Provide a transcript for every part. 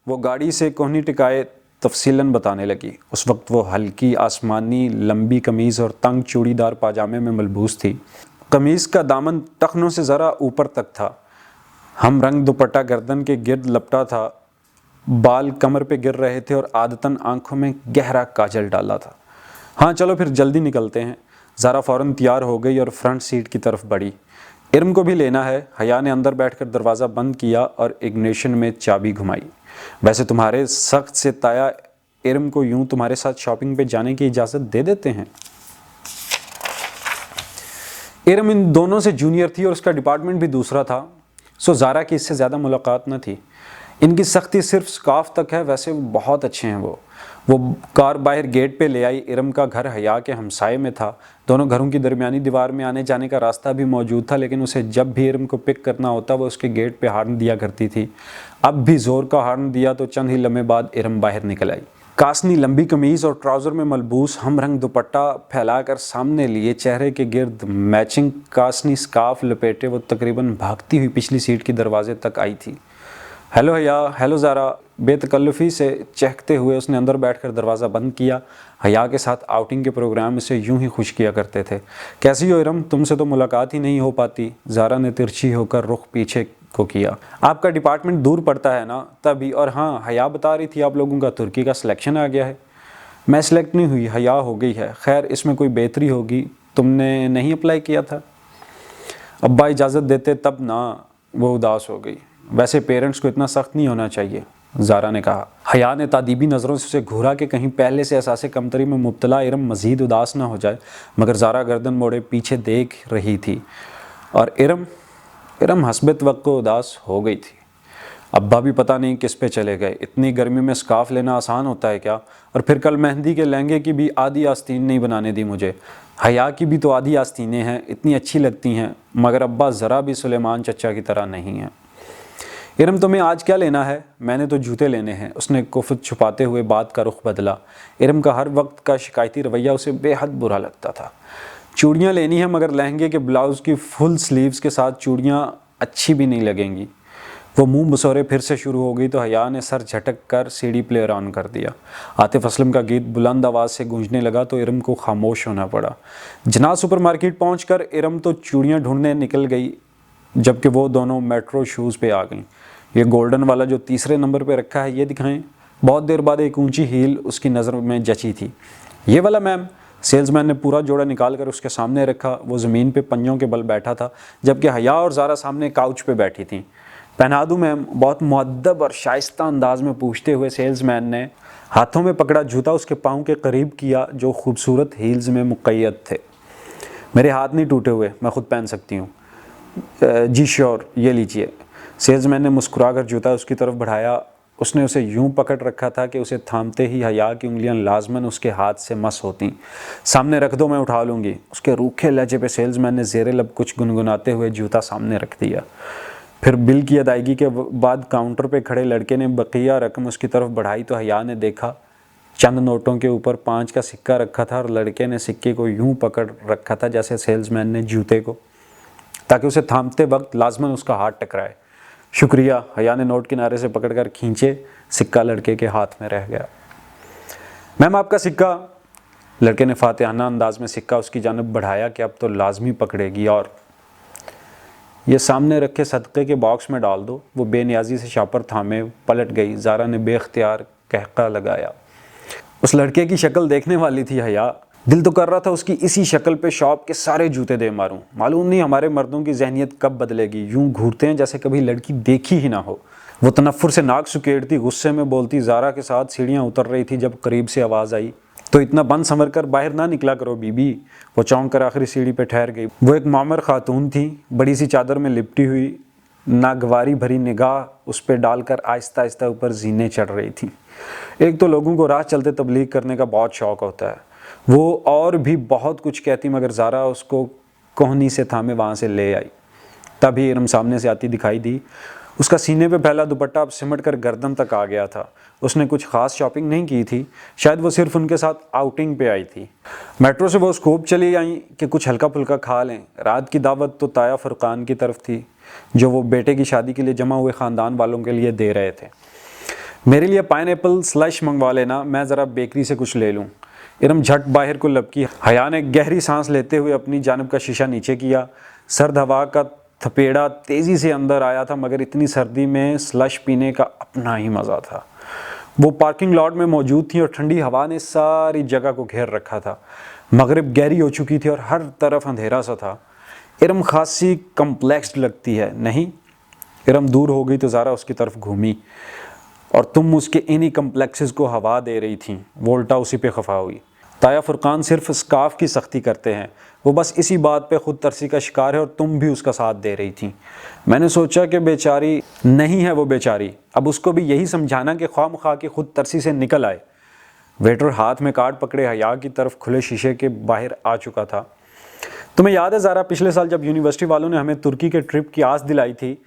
वो गाड़ी से कोहनी टिकाए तफसीलन बताने लगी। उस वक्त वो हल्की आसमानी लंबी कमीज़ और तंग चूड़ीदार पाजामे में मलबूस थी। कमीज़ का दामन टखनों से ज़रा ऊपर तक था। हम रंग दुपट्टा गर्दन के गिर्द लपटा था, बाल कमर पे गिर रहे थे और आदतन आंखों में गहरा काजल डाला था। हाँ चलो फिर जल्दी निकलते हैं। ज़ारा फ़ौरन तैयार हो गई और फ्रंट सीट की तरफ बढ़ी। इरम को भी लेना है। हया ने अंदर बैठकर दरवाज़ा बंद किया और इग्निशन में चाबी घुमाई। वैसे तुम्हारे सख्त से ताया इरम को यूं तुम्हारे साथ शॉपिंग पे जाने की इजाज़त दे देते हैं? इरम इन दोनों से जूनियर थी और उसका डिपार्टमेंट भी दूसरा था, सो ज़ारा की इससे ज़्यादा मुलाकात न थी। इनकी सख्ती सिर्फ स्काफ तक है। वैसे बहुत अच्छे हैं वो कार बाहर गेट पे ले आई। इरम का घर हया के हमसाए में था। दोनों घरों की दरमियानी दीवार में आने जाने का रास्ता भी मौजूद था, लेकिन उसे जब भी इरम को पिक करना होता वो उसके गेट पे हार्न दिया करती थी। अब भी ज़ोर का हार्न दिया तो चंद ही लम्हे बाद इरम बाहर निकल आई। कासनी लंबी कमीज़ और ट्राउज़र में मलबूस हम रंग दुपट्टा फैलाकर सामने लिए, चेहरे के गिर्द मैचिंग कासनी स्कार्फ लपेटे वो तकरीबन भागती हुई पिछली सीट के दरवाजे तक आई थी। हेलो हया, हेलो ज़ारा। बेतकल्लुफ़ी से चहकते हुए उसने अंदर बैठकर दरवाज़ा बंद किया। हया के साथ आउटिंग के प्रोग्राम से यूं ही खुश किया करते थे। कैसी हो इरम, तुमसे तो मुलाकात ही नहीं हो पाती। ज़ारा ने तिरछी होकर रुख पीछे को किया। आपका डिपार्टमेंट दूर पड़ता है ना, तभी। और हाँ, हया बता रही थी आप लोगों का तुर्की का सिलेक्शन आ गया है। मैं सिलेक्ट नहीं हुई, हया हो गई है। खैर इसमें कोई बेहतरी होगी, तुमने नहीं अप्लाई किया था? अब्बा इजाज़त देते तब ना। वो उदास हो गई। वैसे पेरेंट्स को इतना सख्त नहीं होना चाहिए, ज़ारा ने कहा। हया ने तादीबी नज़रों से उसे घूरा कि कहीं पहले से एहसास कमतरी में मुब्तला इरम मज़ीद उदास ना हो जाए, मगर ज़ारा गर्दन मोड़े पीछे देख रही थी और इरम हस्बत वक्त को उदास हो गई थी। अब्बा भी पता नहीं किस पे चले गए। इतनी गर्मी में स्कार्फ लेना आसान होता है क्या? और फिर कल मेहंदी के लहंगे की भी आधी आस्तीन नहीं बनाने दी मुझे। हया की भी तो आधी आस्तीनें हैं, इतनी अच्छी लगती हैं, मगर अब्बा ज़रा भी सुलेमान चचा की तरह नहीं है। इरम तुम्हें आज क्या लेना है? मैंने तो जूते लेने हैं। उसने कुफ्त छुपाते हुए बात का रुख बदला। इरम का हर वक्त का शिकायती रवैया उसे बेहद बुरा लगता था। चूड़ियाँ लेनी है, मगर लहंगे के ब्लाउज़ की फुल स्लीव्स के साथ चूड़ियाँ अच्छी भी नहीं लगेंगी। वो मुंह बसौरे फिर से शुरू हो गई तो हया ने सर झटक कर सीडी प्लेयर ऑन कर दिया। आतिफ असलम का गीत बुलंद आवाज़ से गूंजने लगा तो इरम को खामोश होना पड़ा। जनाब सुपरमार्केट पहुंचकर इरम तो चूड़ियाँ ढूंढने निकल गई, जबकि वो दोनों मेट्रो शूज़ पे आ गईं। ये गोल्डन वाला जो तीसरे नंबर पे रखा है, ये दिखाएं। बहुत देर बाद एक ऊंची हील उसकी नज़र में जची थी। ये वाला मैम। सेल्समैन ने पूरा जोड़ा निकाल कर उसके सामने रखा। वो ज़मीन पे पंजों के बल बैठा था, जबकि हया और ज़ारा सामने काउच पे बैठी थीं। पहना दूँ मैम? बहुत मुअद्दब और शाइस्ता अंदाज में पूछते हुए सेल्समैन ने हाथों में पकड़ा जूता उसके पाँव के करीब किया, जो खूबसूरत हील्स में मुक़य्यद थे। मेरे हाथ नहीं टूटे हुए, मैं ख़ुद पहन सकती हूँ। जी श्योर, ये लीजिए। सेल्समैन ने मुस्कुराकर जूता उसकी तरफ बढ़ाया। उसने उसे यूं पकड़ रखा था कि उसे थामते ही हया की उंगलियां लाजमन उसके हाथ से मस होती। सामने रख दो, मैं उठा लूँगी। उसके रूखे लहजे पे सेल्समैन ने ज़ेरे लब कुछ गुनगुनाते हुए जूता सामने रख दिया। फिर बिल की अदायगी के बाद काउंटर पे खड़े लड़के ने बकिया रकम उसकी तरफ बढ़ाई तो हया ने देखा चंद नोटों के ऊपर 5 का सिक्का रखा था और लड़के ने सिक्के को यूं पकड़ रखा था जैसे सेल्समैन ने जूते को, ताकि उसे थामते वक्त लाजमन उसका हाथ टकराए। शुक्रिया। हया ने नोट किनारे से पकड़कर खींचे। सिक्का लड़के के हाथ में रह गया। मैम आपका सिक्का। लड़के ने फातिहाना अंदाज में सिक्का उसकी जानब बढ़ाया कि अब तो लाजमी पकड़ेगी। और ये सामने रखे सदक़े के बॉक्स में डाल दो। वो बेनियाजी से शापर थामे पलट गई। ज़ारा ने बेख्तियार कहका लगाया। उस लड़के की शक्ल देखने वाली थी हया। दिल तो कर रहा था उसकी इसी शक्ल पे शॉप के सारे जूते दे मारूं। मालूम नहीं हमारे मर्दों की जहनियत कब बदलेगी। यूं घूरते हैं जैसे कभी लड़की देखी ही ना हो। वो तनफ्फुर से नाक सुकेड़ती गुस्से में बोलती ज़ारा के साथ सीढ़ियाँ उतर रही थी जब करीब से आवाज़ आई, तो इतना बंद संवर कर बाहर ना निकला करो बीबी। वो चौंक कर आखिरी सीढ़ी पे ठहर गई। वो एक मामर खातून थी, बड़ी सी चादर में लिपटी हुई, नागवारी भरी निगाह उस पर डालकर आहिस्ता आहिस्ता ऊपर जीने चढ़ रही थी। एक तो लोगों को राह चलते तबलीग करने का बहुत शौक़ होता है। वो और भी बहुत कुछ कहती, मगर ज़ारा उसको कोहनी से थामे वहाँ से ले आई। तभी इरम सामने से आती दिखाई दी। उसका सीने पे फैला दुपट्टा अब सिमट कर गर्दन तक आ गया था। उसने कुछ ख़ास शॉपिंग नहीं की थी, शायद वो सिर्फ उनके साथ आउटिंग पे आई थी। मेट्रो से वो स्कोप चली आई कि कुछ हल्का फुल्का खा लें। रात की दावत तो ताया फुरकान की तरफ थी, जो वो बेटे की शादी के लिए जमा हुए ख़ानदान वालों के लिए दे रहे थे। मेरे लिए पाइनएप्पल स्लश मंगवा लेना, मैं ज़रा बेकरी से कुछ ले लूँ। इरम झट बाहर को लपकी। हया ने गहरी सांस लेते हुए अपनी जानब का शीशा नीचे किया। सर्द हवा का थपेड़ा तेज़ी से अंदर आया था, मगर इतनी सर्दी में स्लश पीने का अपना ही मज़ा था। वो पार्किंग लॉट में मौजूद थी और ठंडी हवा ने सारी जगह को घेर रखा था। मगरिब गहरी हो चुकी थी और हर तरफ अंधेरा सा था। इरम खासी कम्प्लेक्स्ड लगती है, नहीं? इरम दूर हो गई तो ज़ारा उसकी तरफ घूमी। और तुम उसके इन्हीं कम्प्लेक्सेस को हवा दे रही थी। वो उल्टा उसी पे खफा हुई। ताया फुरकान सिर्फ स्काफ की सख्ती करते हैं, वो बस इसी बात पे खुद तरसी का शिकार है और तुम भी उसका साथ दे रही थी। मैंने सोचा कि बेचारी नहीं है वो बेचारी, अब उसको भी यही समझाना कि ख्वाम-ख्वाह के खुद तरसी से निकल आए। वेटर हाथ में कार्ड पकड़े हया की तरफ खुले शीशे के बाहर आ चुका था। तुम्हें याद है ज़ारा, पिछले साल जब यूनिवर्सिटी वालों ने हमें तुर्की के ट्रिप की आस दिलाई थी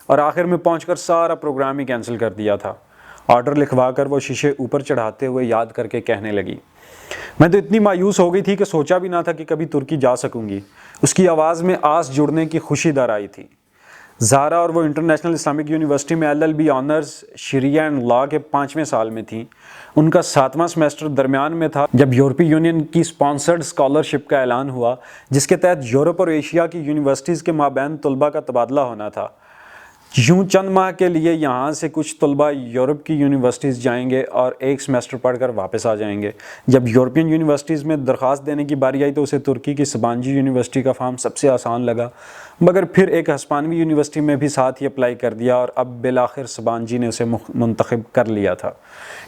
और आखिर में पहुंचकर सारा प्रोग्राम ही कैंसिल कर दिया था। ऑर्डर लिखवा कर वो शीशे ऊपर चढ़ाते हुए याद करके कहने लगी। मैं तो इतनी मायूस हो गई थी कि सोचा भी ना था कि कभी तुर्की जा सकूंगी। उसकी आवाज़ में आस जुड़ने की खुशी दर आई थी। ज़ारा और वो इंटरनेशनल इस्लामिक यूनिवर्सिटी में LLB ऑनर्स शरिया एंड लॉ के 5वें साल में थी। उनका 7वां सेमेस्टर दरमियान में था जब यूरोपीय यूनियन की स्पॉन्सर्ड स्कॉलरशिप का ऐलान हुआ, जिसके तहत यूरोप और एशिया की यूनिवर्सिटीज़ के माबैन तलबा का तबादला होना था। यूँ चंद माह के लिए यहाँ से कुछ तलबा यूरोप की यूनिवर्सिटीज़ जाएंगे और एक सेमेस्टर पढ़कर वापस आ जाएंगे। जब यूरोपियन यूनिवर्सिटीज़ में दरख्वास्त देने की बारी आई तो उसे तुर्की की सबांजी यूनिवर्सिटी का फॉर्म सबसे आसान लगा, मगर फिर एक हस्पानवी यूनिवर्सिटी में भी साथ ही अप्लाई कर दिया और अब बिलाखिर सबांजी ने उसे मुंतखब कर लिया था।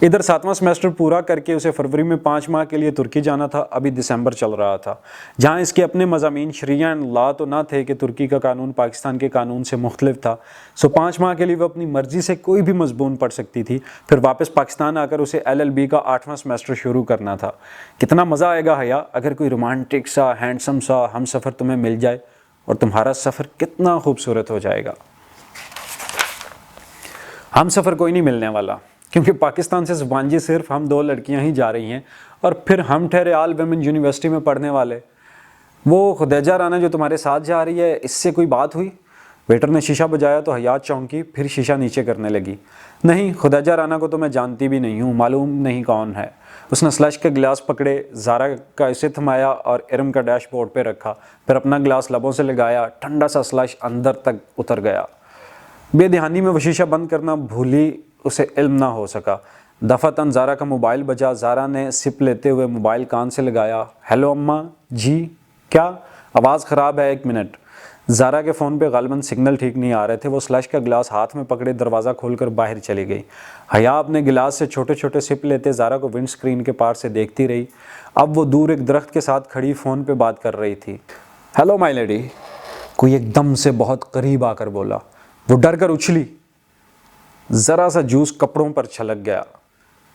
इधर 7वां सेमेस्टर पूरा करके उसे फरवरी में 5 माह के लिए तुर्की जाना था। अभी दिसंबर चल रहा था, जहाँ इसके अपने मज़ामीन शरिया एंड लॉ तो ना थे कि तुर्की का कानून पाकिस्तान के कानून से मुख्तलिफ था। सो 5 माह के लिए वो अपनी मर्जी से कोई भी मजबून पढ़ सकती थी। फिर वापस पाकिस्तान आकर उसे LLB का 8वां सेमेस्टर शुरू करना था। कितना मज़ा आएगा हया अगर कोई रोमांटिक सा हैंडसम सा हम सफ़र तुम्हें मिल जाए, और तुम्हारा सफ़र कितना खूबसूरत हो जाएगा। हम सफ़र कोई नहीं मिलने वाला, क्योंकि पाकिस्तान से सबांजी सिर्फ हम 2 लड़कियां ही जा रही हैं और फिर हम ठहरे आल वेमेन यूनिवर्सिटी में पढ़ने वाले। वो खुदैजा राना जो तुम्हारे साथ जा रही है, इससे कोई बात हुई? वेटर ने शीशा बजाया तो हयात चौंकी, फिर शीशा नीचे करने लगी। नहीं, खुदैजा राना को तो मैं जानती भी नहीं हूँ, मालूम नहीं कौन है। उसने स्लश के गिलास पकड़े, ज़ारा का इसे थमाया और इरम का डैशबोर्ड पे रखा, फिर अपना गिलास लबों से लगाया। ठंडा सा स्लश अंदर तक उतर गया। बेध्यानी में वो शीशा बंद करना भूली, उसे इल्म ना हो सका। दफ़ातन ज़ारा का मोबाइल बजा। ज़ारा ने सिप लेते हुए मोबाइल कान से लगाया। हेलो अम्मा जी। क्या? आवाज़ ख़राब है, 1 मिनट। ज़ारा के फ़ोन पे गालिबन सिग्नल ठीक नहीं आ रहे थे। वो स्लश का गिलास हाथ में पकड़े दरवाज़ा खोलकर बाहर चली गई। हया अपने गिलास से छोटे छोटे सिप लेते ज़ारा को विंड स्क्रीन के पार से देखती रही। अब वो दूर एक दरख्त के साथ खड़ी फ़ोन पे बात कर रही थी। हेलो माई लेडी, कोई एकदम से बहुत करीब आकर बोला। वो डर कर उछली। ज़रा सा जूस कपड़ों पर छलक गया।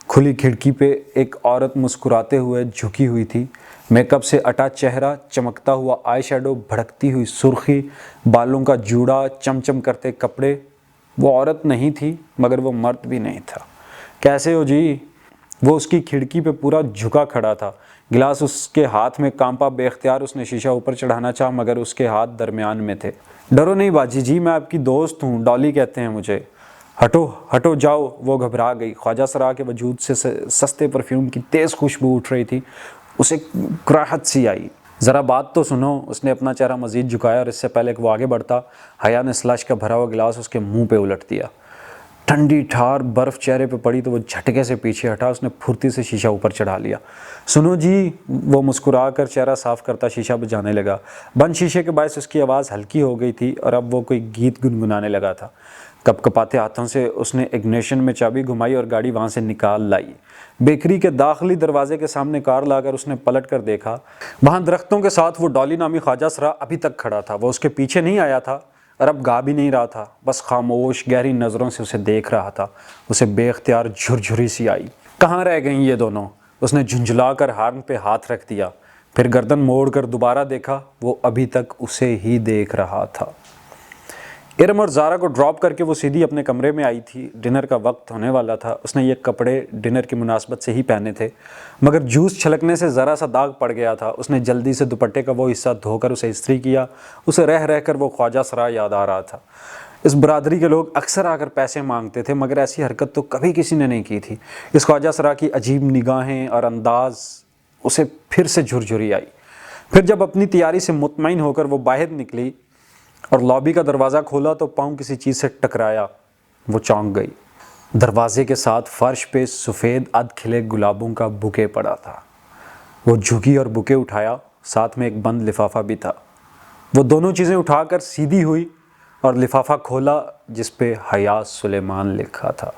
खुली खिड़की पे एक औरत मुस्कुराते हुए झुकी हुई थी। मेकअप से अटा चेहरा, चमकता हुआ आई शैडो, भड़कती हुई सुर्खी, बालों का जूड़ा, चमचम करते कपड़े। वो औरत नहीं थी, मगर वो मर्द भी नहीं था। कैसे हो जी? वो उसकी खिड़की पे पूरा झुका खड़ा था। गिलास उसके हाथ में कांपा। बेख्तियार उसने शीशा ऊपर चढ़ाना चाहा, मगर उसके हाथ दरमियान में थे। डरो नहीं बाजी जी, मैं आपकी दोस्त हूँ, डॉली कहते हैं मुझे। हटो हटो जाओ। वो घबरा गई। ख्वाजा सरा के वजूद से सस्ते परफ्यूम की तेज़ खुशबू उठ रही थी। उसे कराहत सी आई। ज़रा बात तो सुनो। उसने अपना चेहरा मज़ीद झुकाया और इससे पहले कि वो आगे बढ़ता, हया ने स्लश का भरा हुआ गिलास उसके मुंह पे उलट दिया। ठंडी ठार बर्फ़ चेहरे पे पड़ी तो वो झटके से पीछे हटा। उसने फुर्ती से शीशा ऊपर चढ़ा लिया। सुनो जी। वो मुस्कुरा कर चेहरा साफ़ करता शीशा बजाने लगा। बंद शीशे के बायस उसकी आवाज़ हल्की हो गई थी और अब वो कोई गीत गुनगुनाने लगा था। कपकपाते हाथों से उसने इग्निशन में चाबी घुमाई और गाड़ी वहाँ से निकाल लाई। बेकरी के दाखिली दरवाजे के सामने कार लाकर उसने पलट कर देखा। वहाँ दरख्तों के साथ वो डॉली नामी ख्वाजा सरा अभी तक खड़ा था। वो उसके पीछे नहीं आया था और अब गा भी नहीं रहा था, बस खामोश गहरी नज़रों से उसे देख रहा था। उसे बेख्तियार झुरझुरी सी आई। कहाँ रह गईं ये दोनों? उसने झुंझला कर हार्न पे हाथ रख दिया, फिर गर्दन मोड़ कर दोबारा देखा। वो अभी तक उसे ही देख रहा था। इरम और ज़ारा को ड्रॉप करके वो सीधी अपने कमरे में आई थी। डिनर का वक्त होने वाला था। उसने ये कपड़े डिनर की मुनासबत से ही पहने थे, मगर जूस छलकने से ज़रा सा दाग पड़ गया था। उसने जल्दी से दुपट्टे का वो हिस्सा धोकर उसे इस्त्री किया। उसे रह रह कर वो ख्वाजा सरा याद आ रहा था। इस बरादरी के लोग अक्सर आकर पैसे मांगते थे, मगर ऐसी हरकत तो कभी किसी ने नहीं की थी। इस ख्वाजा सरा की अजीब निगाहें और अंदाज उसे फिर से झुरझुरी आई। फिर जब अपनी तैयारी से मुतमईन होकर वो बाहर निकली और लॉबी का दरवाज़ा खोला तो पाँव किसी चीज़ से टकराया। वो चौंक गई। दरवाजे के साथ फर्श पे सफ़ेद अध खिले गुलाबों का बुके पड़ा था। वो झुकी और बुके उठाया, साथ में एक बंद लिफाफा भी था। वो दोनों चीज़ें उठाकर सीधी हुई और लिफाफा खोला जिस पे हयात सुलेमान लिखा था।